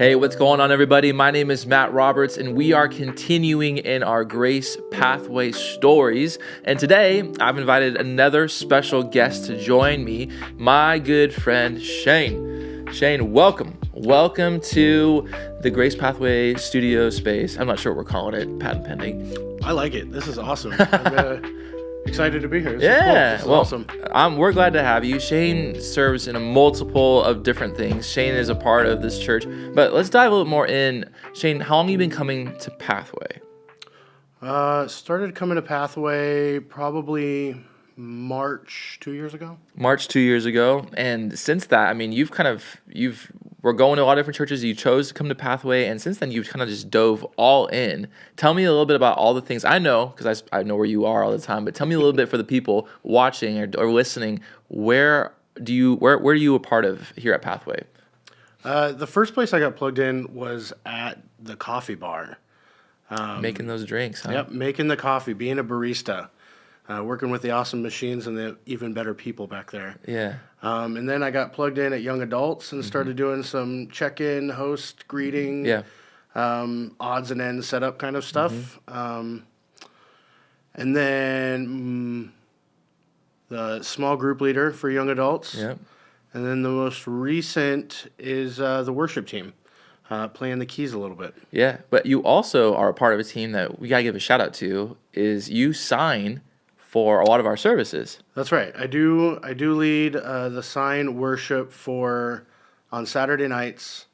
Hey, what's going on, everybody? My name is Matt Roberts, and we are continuing in our Grace Pathway stories. And today, I've invited another special guest to join me, my good friend Shayne. Shayne, welcome. Welcome to the Grace Pathway studio space. I'm not sure what we're calling it, patent pending. I like it. This is awesome. I'm excited to be here. This is well, awesome. We're glad to have you. Shayne serves in a multiple of different things. Shayne is a part of this church, but let's dive a little more in. Shayne, how long have you been coming to Pathway? Started coming to Pathway probably March 2 years ago. March 2 years ago, and since that, I mean, we're going to a lot of different churches. You chose to come to Pathway, and since then, you've kind of just dove all in. Tell me a little bit about all the things I know, because I know where you are all the time. But tell me a little bit for the people watching or listening. Where are you a part of here at Pathway? The first place I got plugged in was at the coffee bar. Making those drinks, huh? Yep, making the coffee, being a barista. Working with the awesome machines and the even better people back there. Yeah. And then I got plugged in at young adults and started doing some check-in, host, greeting, odds and ends setup kind of stuff. And then the small group leader for young adults. Yep. And then the most recent is the worship team, playing the keys a little bit. Yeah, but you also are a part of a team that we got to give a shout out to, is you sign for a lot of our services. That's right. I do lead the sign worship on Saturday nights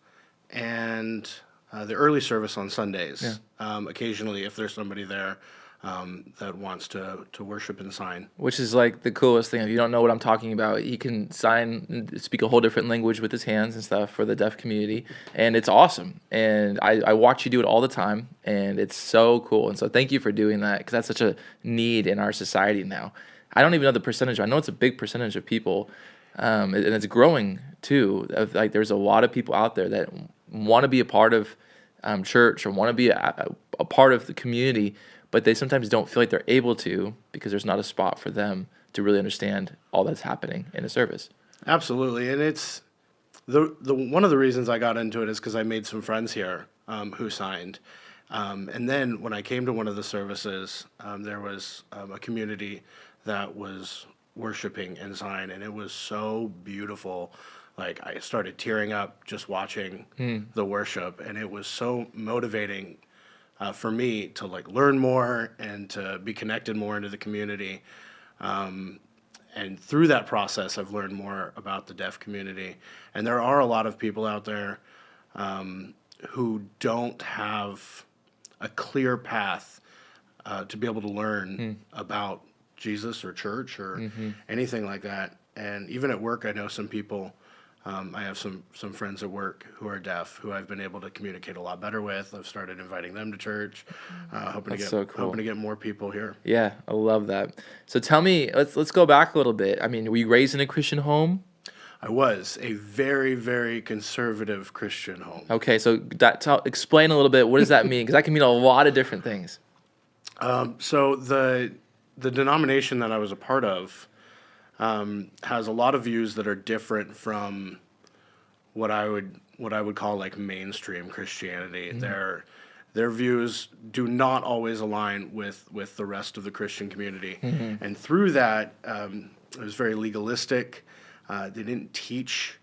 and the early service on Sundays. Yeah. Occasionally, if there's somebody there that wants to worship and sign. Which is like the coolest thing. If you don't know what I'm talking about, he can sign and speak a whole different language with his hands and stuff for the deaf community. And it's awesome. And I watch you do it all the time. And it's so cool. And so thank you for doing that, because that's such a need in our society now. I don't even know the percentage. I know it's a big percentage of people. And it's growing too. Like, there's a lot of people out there that want to be a part of church or want to be a part of the community, but they sometimes don't feel like they're able to, because there's not a spot for them to really understand all that's happening in a service. Absolutely. And it's the one of the reasons I got into it is because I made some friends here who signed. And then when I came to one of the services, there was a community that was worshiping and signed, and it was so beautiful. Like, I started tearing up just watching the worship, and it was so motivating for me to learn more and to be connected more into the community. And through that process, I've learned more about the deaf community. And there are a lot of people out there who don't have a clear path to be able to learn about Jesus or church or anything like that. And even at work, I know some people. I have some friends at work who are deaf, who I've been able to communicate a lot better with. I've started inviting them to church, hoping to get more people here. Yeah, I love that. So tell me, let's go back a little bit. I mean, were you raised in a Christian home? I was a very, very conservative Christian home. Okay, so explain a little bit. What does that mean? Because that can mean a lot of different things. So the denomination that I was a part of has a lot of views that are different from what I would call mainstream Christianity. Mm-hmm. Their views do not always align with the rest of the Christian community, and through that, it was very legalistic. They didn't teach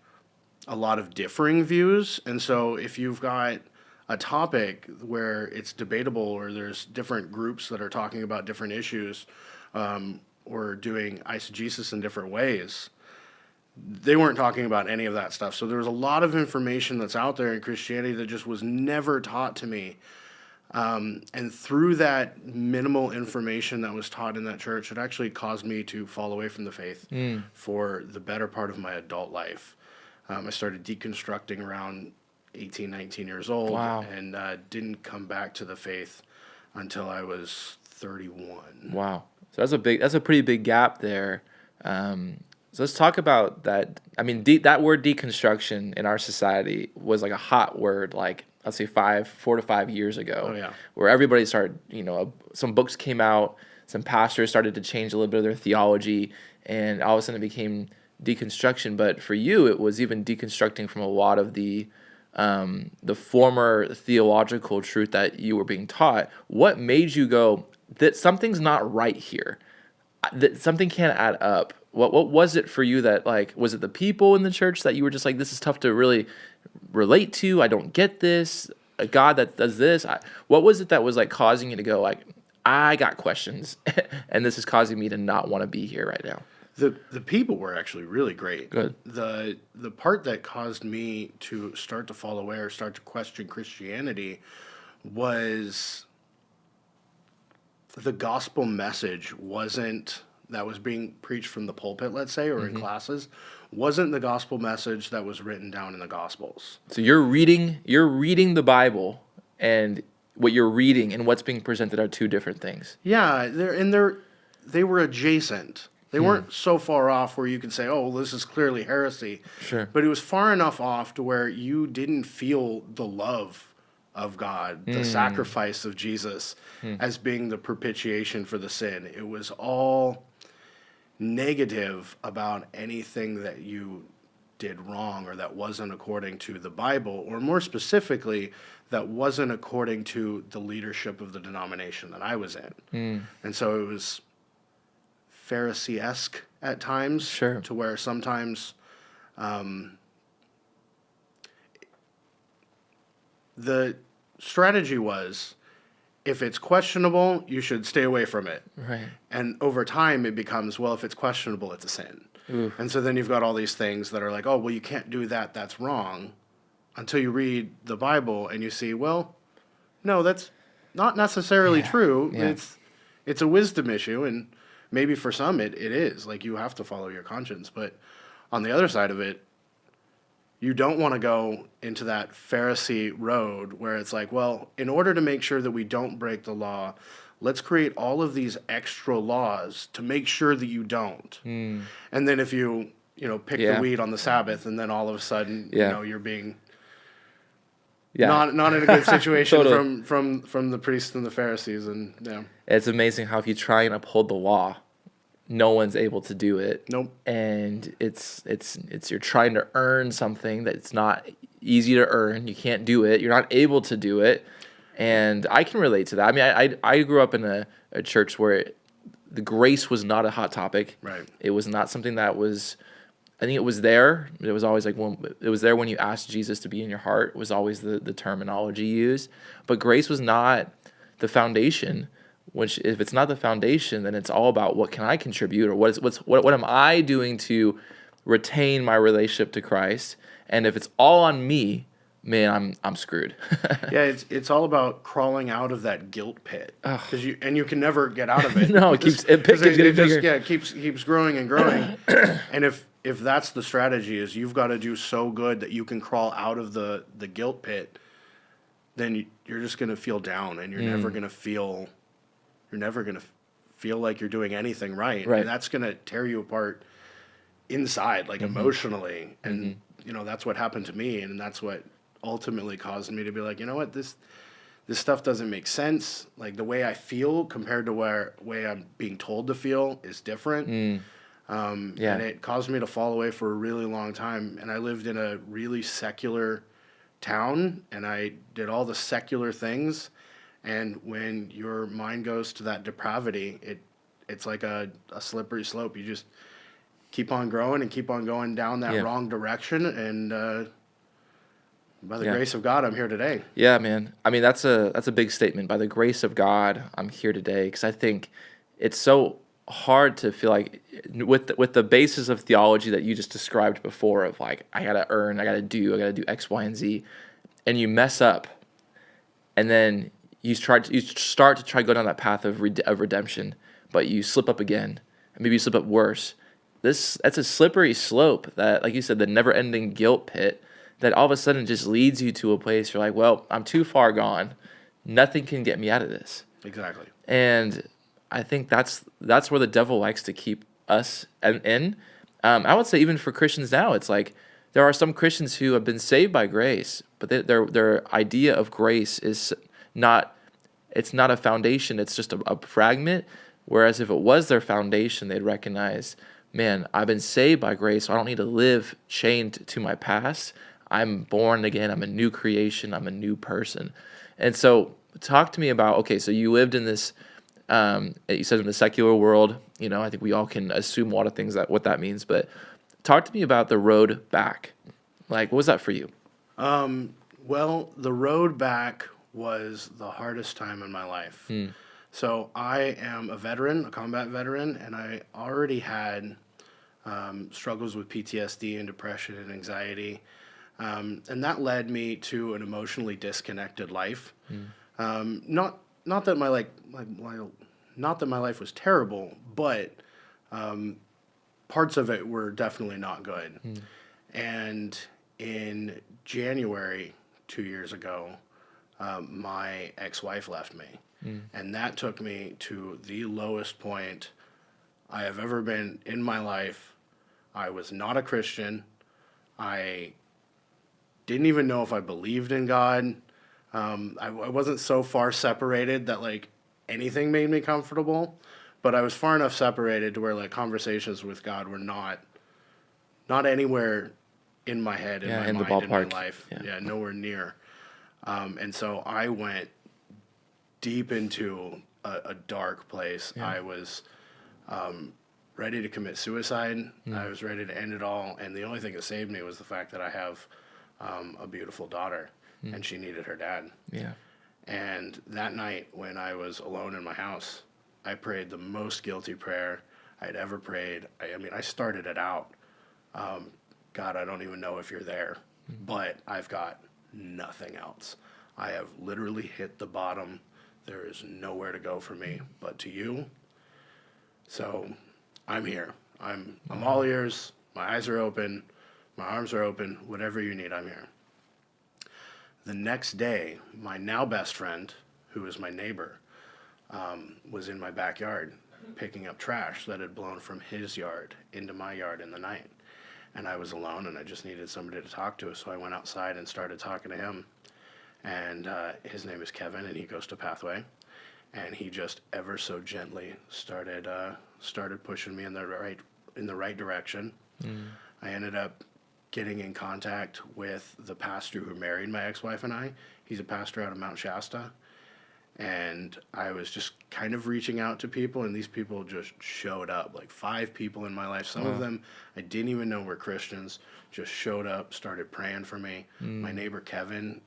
a lot of differing views, and so if you've got a topic where it's debatable, or there's different groups that are talking about different issues, or doing eisegesis in different ways, they weren't talking about any of that stuff. So there was a lot of information that's out there in Christianity that just was never taught to me. And through that minimal information that was taught in that church, it actually caused me to fall away from the faith for the better part of my adult life. I started deconstructing around 18, 19 years old. Wow. And didn't come back to the faith until I was 31. Wow. So that's a pretty big gap there. So let's talk about that. I mean, that word deconstruction in our society was like a hot word, like, let's say 4 to 5 years ago. Oh, yeah. Where everybody started, some books came out, some pastors started to change a little bit of their theology, and all of a sudden it became deconstruction. But for you, it was even deconstructing from a lot of the the former theological truth that you were being taught, what made you go, that something's not right here, that something can't add up? What was it for you that, like, was it the people in the church that you were just like, this is tough to really relate to? I don't get this. A God that does this. What was it that was like causing you to go like, I got questions, and this is causing me to not want to be here right now? The people were actually really great. Good. The part that caused me to start to fall away or start to question Christianity was the gospel message that was being preached from the pulpit, let's say, or in classes, wasn't the gospel message that was written down in the Gospels. So you're reading the Bible, and what you're reading and what's being presented are two different things. Yeah, they were adjacent. They weren't so far off where you could say, oh, well, this is clearly heresy. Sure. But it was far enough off to where you didn't feel the love of God, the sacrifice of Jesus as being the propitiation for the sin. It was all negative about anything that you did wrong or that wasn't according to the Bible, or more specifically, that wasn't according to the leadership of the denomination that I was in. And so it was Pharisee-esque at times, Sure. to where sometimes the strategy was, if it's questionable, you should stay away from it. Right. And over time, it becomes, well, if it's questionable, it's a sin. Oof. And so then you've got all these things that are like, oh, well, you can't do that. That's wrong. Until you read the Bible and you see, well, no, that's not necessarily true. Yeah. It's a wisdom issue. And maybe for some it is. Like, you have to follow your conscience. But on the other side of it, you don't want to go into that Pharisee road where it's like, well, in order to make sure that we don't break the law, let's create all of these extra laws to make sure that you don't. And then if you pick the weed on the Sabbath, and then all of a sudden, you're being not in a good situation Totally. from the priests and the Pharisees. And It's amazing how if you try and uphold the law, no one's able to do it. Nope. And it's you're trying to earn something that's not easy to earn. You can't do it. You're not able to do it. And I can relate to that. I mean, I grew up in a church where the grace was not a hot topic. Right. It was not something that was, I think it was there. It was always like it was there when you asked Jesus to be in your heart, was always the terminology used. But grace was not the foundation. Which, if it's not the foundation, then it's all about what can I contribute, or what am I doing to retain my relationship to Christ. And if it's all on me, man, I'm screwed. Yeah, it's all about crawling out of that guilt pit, because you can never get out of it. No, it keeps getting bigger. It keeps growing and growing. And if that's the strategy, is you've got to do so good that you can crawl out of the guilt pit, then you're just going to feel down, and you're never going to feel like you're doing anything right. And that's going to tear you apart inside, like emotionally. And that's what happened to me, and that's what ultimately caused me to be like, you know what, this stuff doesn't make sense. Like, the way I feel compared to way I'm being told to feel is different. And it caused me to fall away for a really long time. And I lived in a really secular town, and I did all the secular things. And when your mind goes to that depravity, it's like a slippery slope. You just keep on growing and keep on going down that wrong direction. And by the grace of God, I'm here today. Yeah, man. I mean, that's a big statement. By the grace of God, I'm here today. Because I think it's so hard to feel like, with the basis of theology that you just described before, of like, I gotta earn, I gotta do X, Y, and Z, and you mess up, and then you start to try to go down that path of redemption, but you slip up again, and maybe you slip up worse. That's a slippery slope that, like you said, the never-ending guilt pit that all of a sudden just leads you to a place you're like, well, I'm too far gone. Nothing can get me out of this. Exactly. And I think that's where the devil likes to keep us in. I would say even for Christians now, it's like there are some Christians who have been saved by grace, but their idea of grace is not a foundation. It's just a fragment. Whereas if it was their foundation, they'd recognize, man, I've been saved by grace, so I don't need to live chained to my past. I'm born again. I'm a new creation. I'm a new person. And so talk to me about, okay, so you lived in this, you said in the secular world, I think we all can assume a lot of things what that means, but talk to me about the road back. Like, what was that for you? Well, the road back was the hardest time in my life. So I am a veteran, a combat veteran, and I already had struggles with PTSD and depression and anxiety. And that led me to an emotionally disconnected life. Not that not that my life was terrible, but parts of it were definitely not good. And in January 2 years ago, my ex-wife left me, and that took me to the lowest point I have ever been in my life. I was not a Christian. I didn't even know if I believed in God. I wasn't so far separated that like anything made me comfortable, but I was far enough separated to where like conversations with God were not anywhere in my head, in my in the mind, in my ballpark. life. Yeah. Yeah, nowhere near. And so I went deep into a dark place. Yeah. I was ready to commit suicide. I was ready to end it all. And the only thing that saved me was the fact that I have a beautiful daughter, and she needed her dad. Yeah. And that night when I was alone in my house, I prayed the most guilty prayer I'd ever prayed. I started it out. God, I don't even know if you're there, but I've got nothing else. I have literally hit the bottom. There is nowhere to go for me but to you. So I'm here. I'm all ears. My eyes are open. My arms are open. Whatever you need, I'm here. The next day, my now best friend, who is my neighbor, was in my backyard picking up trash that had blown from his yard into my yard in the night. And I was alone, and I just needed somebody to talk to. So I went outside and started talking to him. And his name is Kevin, and he goes to Pathway. And he just ever so gently started pushing me in the right direction. I ended up getting in contact with the pastor who married my ex-wife and I. He's a pastor out of Mount Shasta. And I was just kind of reaching out to people, and these people just showed up. Like 5 people in my life. Some of them I didn't even know were Christians, just showed up, started praying for me. My neighbor Kevin,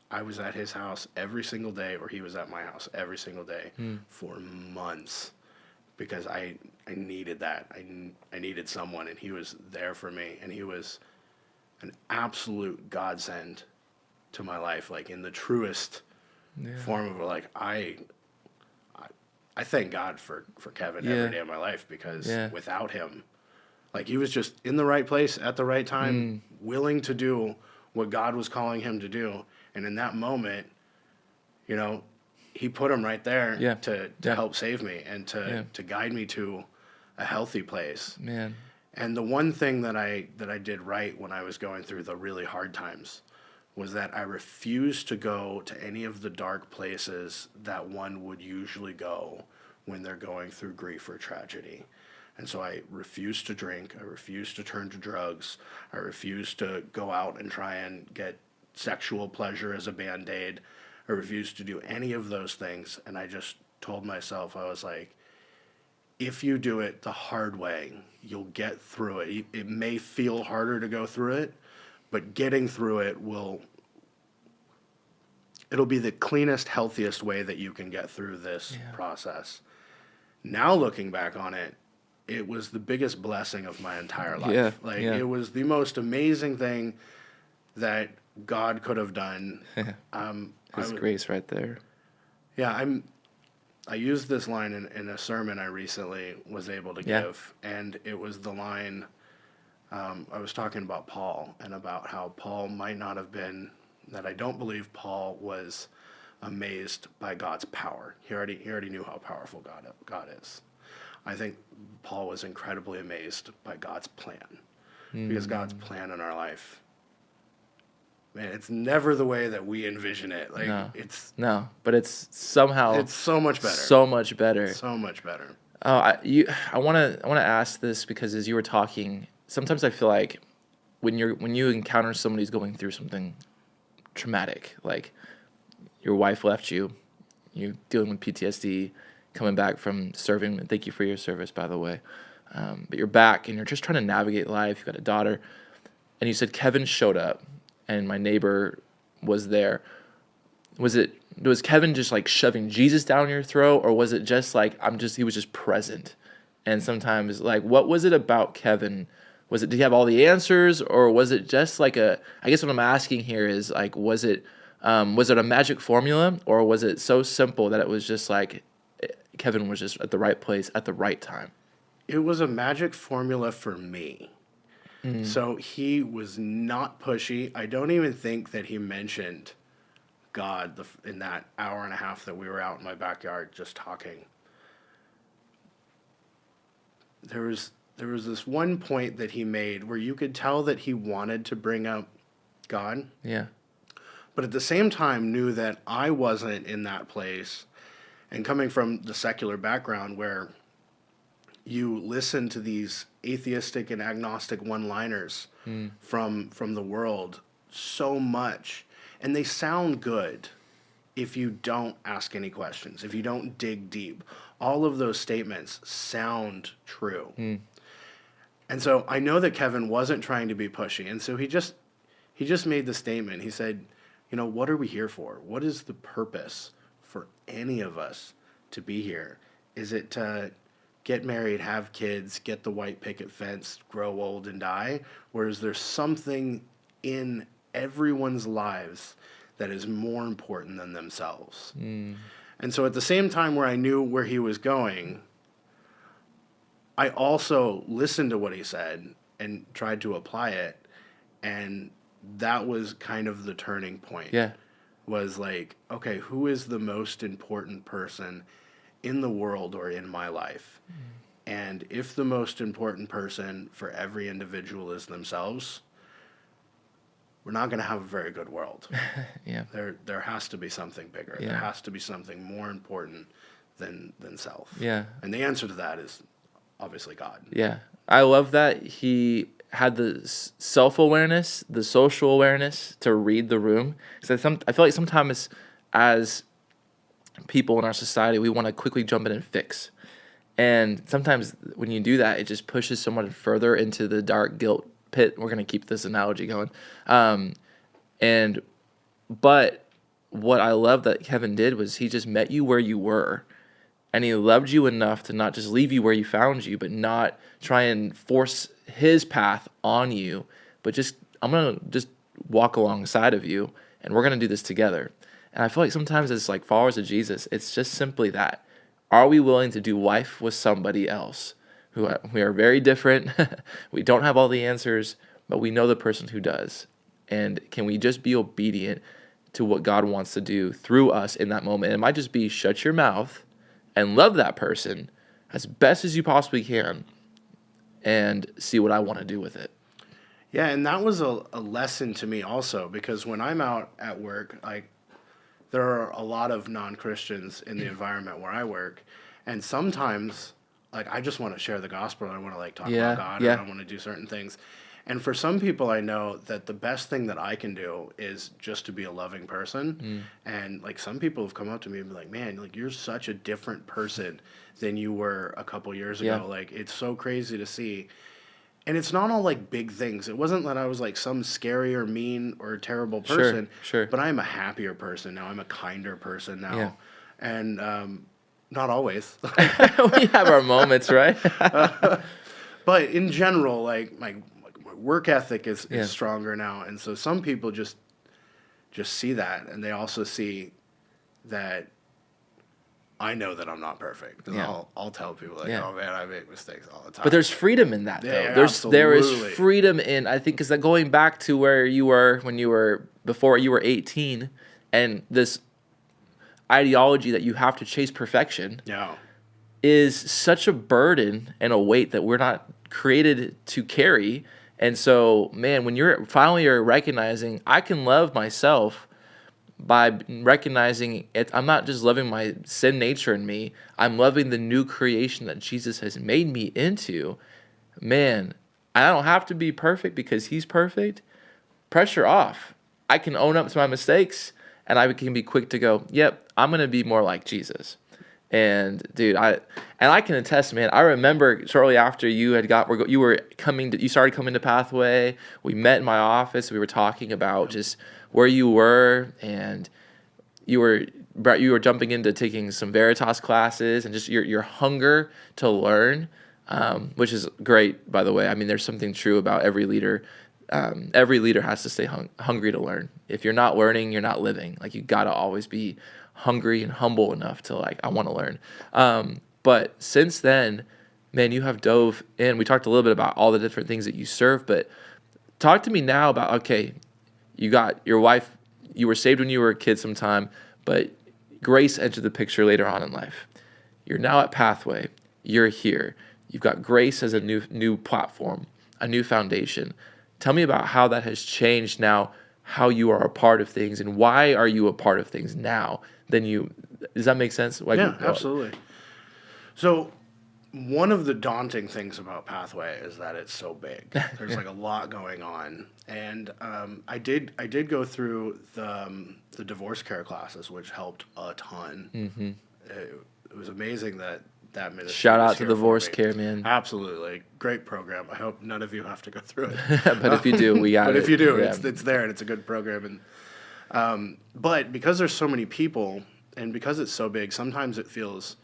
I was at his house every single day, or he was at my house every single day for months, because I needed that. I needed someone, and he was there for me, and he was an absolute godsend to my life, like in the truest form of like I thank God for Kevin every day of my life, because without him, like he was just in the right place at the right time, willing to do what God was calling him to do. And in that moment, he put him right there to help save me and to guide me to a healthy place. Man. And the one thing that I did right when I was going through the really hard times was that I refused to go to any of the dark places that one would usually go when they're going through grief or tragedy. And so I refused to drink. I refused to turn to drugs. I refused to go out and try and get sexual pleasure as a Band-Aid. I refused to do any of those things. And I just told myself, I was like, if you do it the hard way, you'll get through it. It may feel harder to go through it, but getting through it it'll be the cleanest, healthiest way that you can get through this process. Now looking back on it, it was the biggest blessing of my entire life. It was the most amazing thing that God could have done. His grace right there. Yeah, I used this line in a sermon I recently was able to give, and it was the line, I was talking about Paul, and about how Paul might not have been, that I don't believe Paul was amazed by God's power. He already knew how powerful God is. I think Paul was incredibly amazed by God's plan, because God's plan in our life, man, it's never the way that we envision it. But it's somehow it's so much better. So much better. So much better. I want to ask this, because as you were talking, sometimes I feel like when you encounter somebody who's going through something traumatic, like your wife left you, you're dealing with PTSD, coming back from serving. Thank you for your service, by the way. But you're back and you're just trying to navigate life. You've got a daughter, and you said Kevin showed up, and my neighbor was there. Was Kevin just like shoving Jesus down your throat, or was it just like he was just present? And sometimes, like, what was it about Kevin? Did he have all the answers, or was it just like I guess what I'm asking here is, like, was it a magic formula, or was it so simple that it was just like Kevin was just at the right place at the right time? It was a magic formula for me. Mm. So he was not pushy. I don't even think that he mentioned God in that hour and a half that we were out in my backyard just talking. There was this one point that he made where you could tell that he wanted to bring up God. Yeah. But at the same time knew that I wasn't in that place. And coming from the secular background where you listen to these atheistic and agnostic one-liners from the world so much, and they sound good if you don't ask any questions, if you don't dig deep. All of those statements sound true. And so I know that Kevin wasn't trying to be pushy, and so he just made the statement. He said, what are we here for? What is the purpose for any of us to be here? Is it to get married, have kids, get the white picket fence, grow old and die? Or is there something in everyone's lives that is more important than themselves? And so at the same time where I knew where he was going, I also listened to what he said and tried to apply it. And that was kind of the turning point. Yeah. Was like, okay, who is the most important person in the world or in my life? And if the most important person for every individual is themselves, we're not going to have a very good world. Yeah. There has to be something bigger. Yeah. There has to be something more important than self. Yeah. And the answer to that is obviously God. Yeah. I love that he had the self-awareness, the social awareness to read the room. Because I feel like sometimes as people in our society, we want to quickly jump in and fix. And sometimes when you do that, it just pushes someone further into the dark guilt pit. We're going to keep this analogy going. But what I love that Kevin did was he just met you where you were. And he loved you enough to not just leave you where you found you, but not try and force his path on you, but I'm going to just walk alongside of you, and we're going to do this together. And I feel like sometimes as like followers of Jesus, it's just simply that. Are we willing to do life with somebody else we are very different? We don't have all the answers, but we know the person who does. And can we just be obedient to what God wants to do through us in that moment? And it might just be shut your mouth and love that person as best as you possibly can and see what I want to do with it. Yeah, and that was a lesson to me also, because when I'm out at work, there are a lot of non-Christians in the environment where I work, and sometimes I just want to share the gospel, and I want to talk about God, and I want to do certain things. And for some people, I know that the best thing that I can do is just to be a loving person. And some people have come up to me and be like, man, you're such a different person than you were a couple years ago. It's so crazy to see. And it's not all big things. It wasn't that I was some scary or mean or terrible person. Sure. But I'm a happier person now. I'm a kinder person now. Yeah. And not always. We have our moments, right? But in general, my work ethic is stronger now. And so some people just see that. And they also see that I know that I'm not perfect. And I'll tell people oh man, I make mistakes all the time. But there's freedom in that, though. Yeah, there is freedom in, I think, because going back to where you were before you were 18, and this ideology that you have to chase perfection is such a burden and a weight that we're not created to carry. And so, man, when you're recognizing I can love myself by recognizing it, I'm not just loving my sin nature in me, I'm loving the new creation that Jesus has made me into. Man, I don't have to be perfect because he's perfect. Pressure off. I can own up to my mistakes, and I can be quick to go, yep, I'm going to be more like Jesus. And dude, I can attest, man. I remember shortly after you started coming to Pathway. We met in my office. We were talking about just where you were, and you were jumping into taking some Veritas classes, and just your hunger to learn, which is great, by the way. I mean, there's something true about every leader. Every leader has to stay hungry to learn. If you're not learning, you're not living. Like, you gotta always be hungry and humble enough to, like, I want to learn. But since then, man, you have dove in. We talked a little bit about all the different things that you serve, but talk to me now about, okay, you got your wife, you were saved when you were a kid sometime, but grace entered the picture later on in life. You're now at Pathway. You're here. You've got grace as a new platform, a new foundation. Tell me about how that has changed now, how you are a part of things, and why are you a part of things now than you. Does that make sense? Like, Yeah, absolutely. So one of the daunting things about Pathway is that it's so big. There's like a lot going on, and I did go through the divorce care classes, which helped a ton. Mm-hmm. It was amazing that ministry. Shout was out to here divorce for me. care, man. Absolutely, great program. I hope none of you have to go through it. But if you do, we got it. But if you do, Yeah. it's there, and it's a good program. And but because there's so many people, and because it's so big, sometimes it feels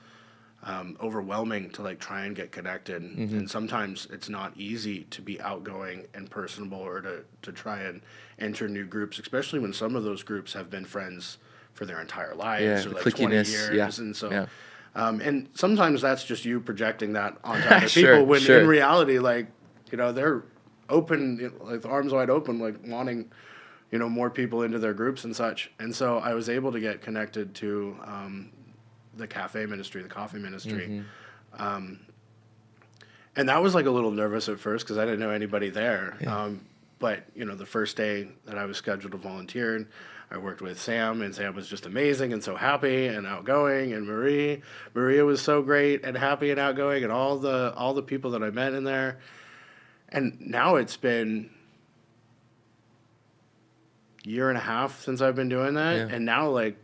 overwhelming to like try and get connected, and sometimes it's not easy to be outgoing and personable, or to try and enter new groups, especially when some of those groups have been friends for their entire lives, or like 20 years, and so. Yeah. And sometimes that's just you projecting that onto other Sure, people, when sure. in reality, like, they're open, like arms wide open, like wanting, more people into their groups and such. And so I was able to get connected to the cafe ministry, the coffee ministry. And that was like a little nervous at first because I didn't know anybody there. Yeah. But, the first day that I was scheduled to volunteer, I worked with Sam, and Sam was just amazing and so happy and outgoing. And Maria was so great and happy and outgoing, and all the people that I met in there. And now it's been a year and a half since I've been doing that. Yeah. And now, like,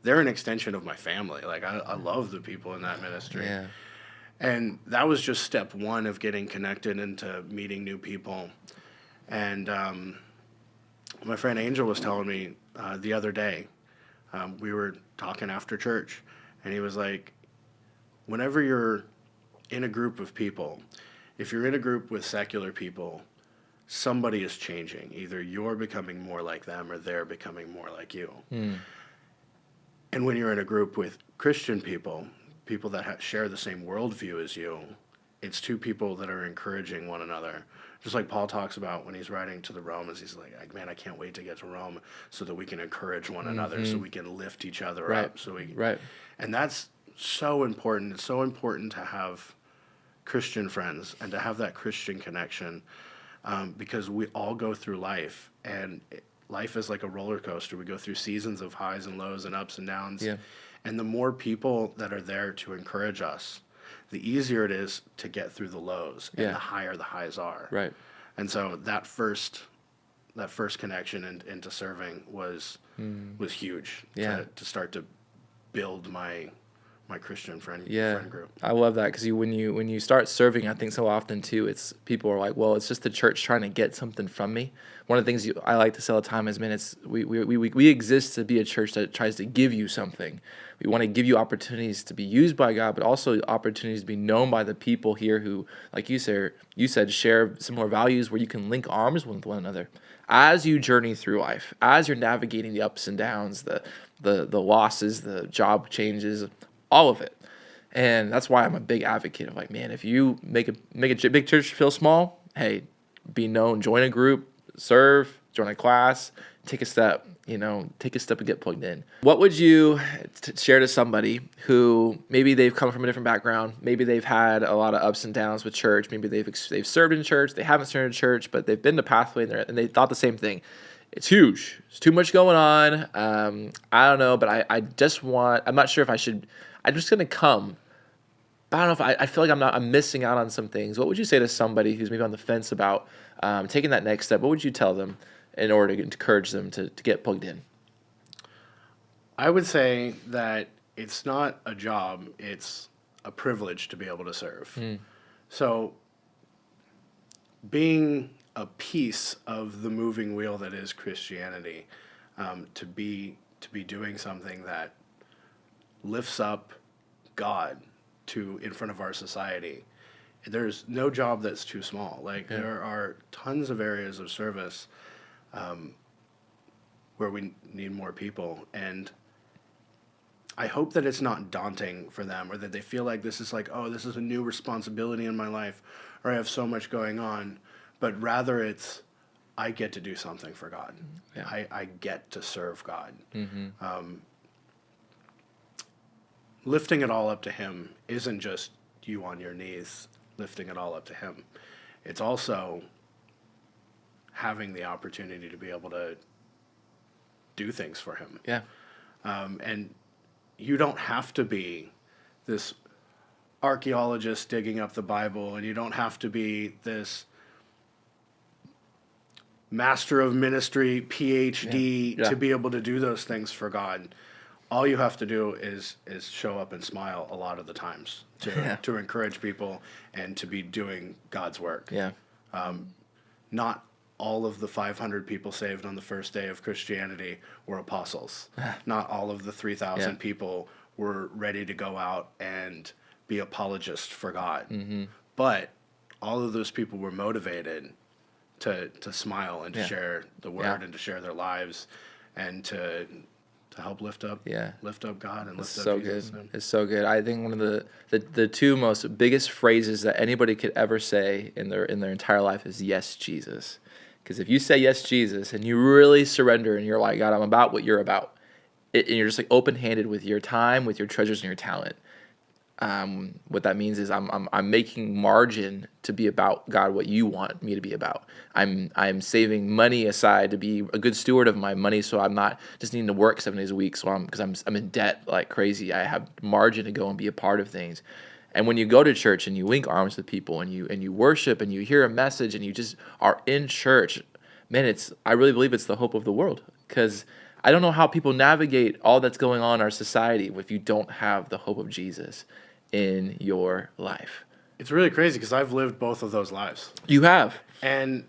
they're an extension of my family. Like, I love the people in that ministry. Yeah. And that was just step one of getting connected into meeting new people. And my friend Angel was telling me the other day, we were talking after church, and he was like, whenever you're in a group of people, if you're in a group with secular people, somebody is changing. Either you're becoming more like them, or they're becoming more like you. And when you're in a group with Christian people, people that share the same worldview as you, it's two people that are encouraging one another. Just like Paul talks about when he's writing to the Romans, he's like, man, I can't wait to get to Rome so that we can encourage one another, so we can lift each other up. Right. And that's so important. It's so important to have Christian friends and to have that Christian connection, because we all go through life, and life is like a roller coaster. We go through seasons of highs and lows and ups and downs. Yeah. And the more people that are there to encourage us, the easier it is to get through the lows, and the higher the highs are. Right. And so that first connection into serving was huge. Yeah. To start to build my Christian friend group. I love that, because when you start serving, I think so often too, it's people are like, well, it's just the church trying to get something from me. One of the things I like to say all the time is, man, it's we exist to be a church that tries to give you something. We want to give you opportunities to be used by God, but also opportunities to be known by the people here who, like you said, share similar values, where you can link arms with one another as you journey through life, as you're navigating the ups and downs, the losses, the job changes, all of it. And that's why I'm a big advocate of, like, man, if you make a big church feel small, hey, be known, join a group, serve, join a class, take a step and get plugged in. What would you share to somebody who maybe they've come from a different background, maybe they've had a lot of ups and downs with church, maybe they've served in church, they haven't served in church, but they've been to Pathway and they thought the same thing. It's huge. It's too much going on. I don't know, but I'm not sure if I'm just going to come, But I don't know if I feel like I'm missing out on some things. What would you say to somebody who's maybe on the fence about taking that next step? What would you tell them in order to encourage them to get plugged in? I would say that it's not a job, it's a privilege to be able to serve. So being a piece of the moving wheel that is Christianity, to be doing something that lifts up God to in front of our society. There's no job that's too small. Like there are tons of areas of service where we need more people, and I hope that it's not daunting for them, or that they feel like this is like, oh, this is a new responsibility in my life, or I have so much going on, but rather it's, I get to do something for God. Yeah. I get to serve God. Lifting it all up to Him isn't just you on your knees lifting it all up to Him. It's also having the opportunity to be able to do things for Him. Yeah. And you don't have to be this archaeologist digging up the Bible, and you don't have to be this master of ministry, PhD, to be able to do those things for God. All you have to do is show up and smile a lot of the times to encourage people and to be doing God's work. Yeah. Not all of the 500 people saved on the first day of Christianity were apostles. Not all of the 3,000 people were ready to go out and be apologists for God. But all of those people were motivated to smile and to share the word and to share their lives and to help lift up God and lift up Jesus. Good. It's so good. I think one of the two most biggest phrases that anybody could ever say in their entire life is yes, Jesus. Because if you say yes, Jesus, and you really surrender and you're like, God, I'm about what you're about, and you're just like open-handed with your time, with your treasures and your talent, what that means is I'm making margin to be about, God, what you want me to be about. I'm saving money aside to be a good steward of my money, so I'm not just needing to work 7 days a week. So because I'm in debt like crazy. I have margin to go and be a part of things. And when you go to church and you link arms with people and you worship and you hear a message and you just are in church, man, I really believe it's the hope of the world. Because I don't know how people navigate all that's going on in our society if you don't have the hope of Jesus in your life. It's really crazy because I've lived both of those lives. You have. And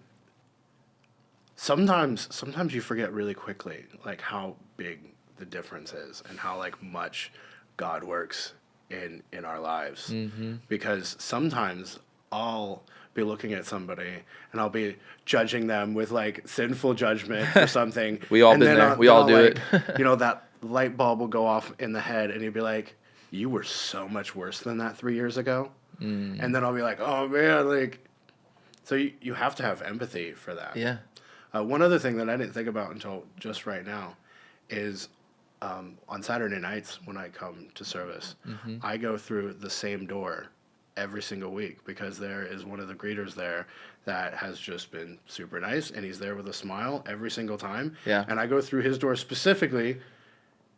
sometimes you forget really quickly like how big the difference is and how like much God works in our lives. Because sometimes I'll be looking at somebody and I'll be judging them with like sinful judgment for something. We all been there. We all do it. That light bulb will go off in the head and you'll be like, you were so much worse than that 3 years ago. And then I'll be like, oh man, like, so you have to have empathy for that. Yeah. One other thing that I didn't think about until just right now is on Saturday nights when I come to service, I go through the same door every single week because there is one of the greeters there that has just been super nice, and he's there with a smile every single time. Yeah. And I go through his door specifically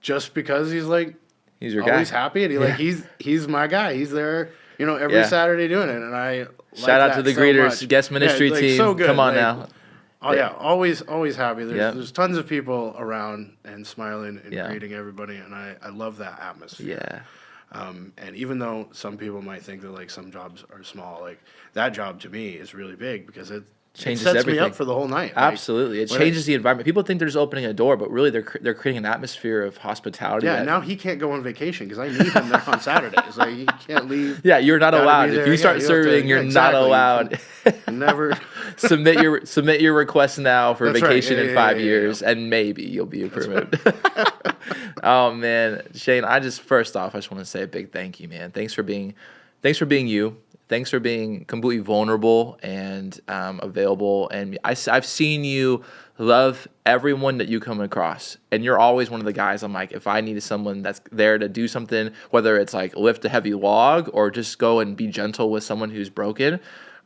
just because he's like, he's your guy. Always happy, and he's my guy. He's there, every Saturday doing it, and I shout out to the greeters, guest ministry team. So good. Come on now. Oh yeah, always happy. There's tons of people around and smiling and greeting everybody, and I love that atmosphere. Yeah. And even though some people might think that like some jobs are small, like that job to me is really big because it changes sets everything. me up for the whole night. Absolutely. It changes the environment. People think they're just opening a door, but really they're creating an atmosphere of hospitality. Yeah, now he can't go on vacation because I need him there on Saturdays. Like, he can't leave. Yeah, you're not allowed. If you start serving, you're not allowed. Never. Submit your request now for vacation in 5 years, and maybe you'll be approved. Oh, man. Shayne, first off, I just want to say a big thank you, man. Thanks for being you. Thanks for being completely vulnerable and available. And I've seen you love everyone that you come across. And you're always one of the guys I'm like, if I needed someone that's there to do something, whether it's like lift a heavy log or just go and be gentle with someone who's broken,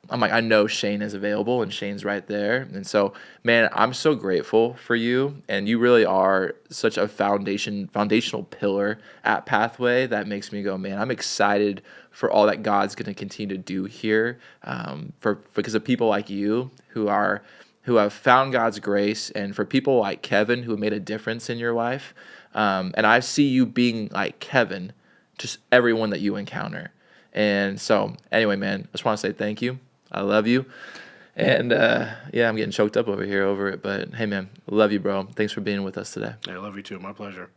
I'm like, I know Shayne is available and Shayne's right there. And so, man, I'm so grateful for you. And you really are such a foundational pillar at Pathway that makes me go, man, I'm excited for all that God's going to continue to do here, because of people like you who have found God's grace, and for people like Kevin who have made a difference in your life. And I see you being like Kevin, just everyone that you encounter. And so, anyway, man, I just want to say thank you. I love you. And yeah, I'm getting choked up over here over it. But hey, man, love you, bro. Thanks for being with us today. I love you too. My pleasure.